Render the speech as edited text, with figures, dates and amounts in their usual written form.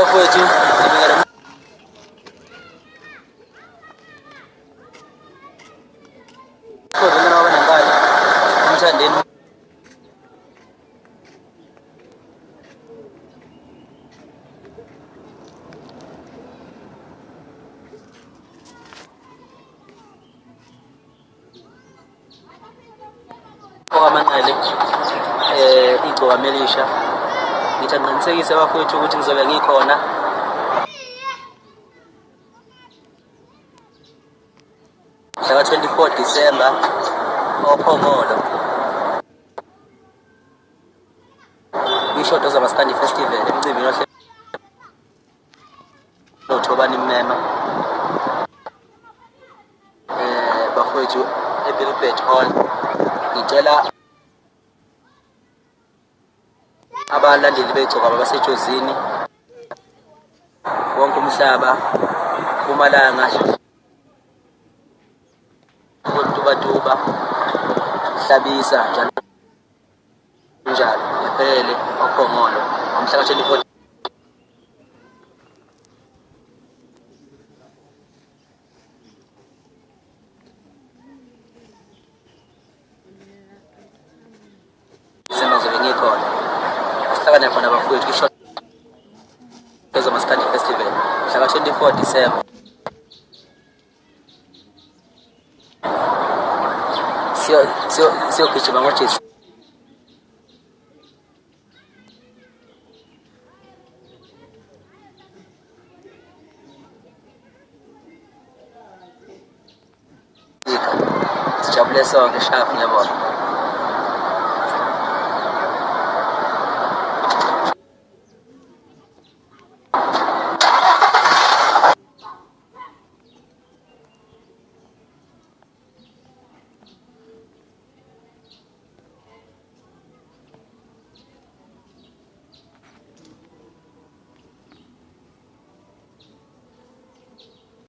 bafowethu ngibingelela kodwa noma nenkani umthandeni owamanqele igcoka melisha ngithi aqinisekise bafowethu ukuthi ngizobe ngikhona mhla ka 24 December oPhongolo ishodo zamaskandi festival emcimbini ohle nothobani mmema bafowethu eBilbert Hall ngicela abalandeli begcoka abasejozini wonke umhlaba uMalanga uNtubatuba Hlabisa njalo ephele oPhongolo ngomhla ka 24 Disember ngikhona sihlakane khona bafowethu ishodo zamaskandi festival mhla ka 24 December siyogijima ngoJesu sijabule sonke shafu yabona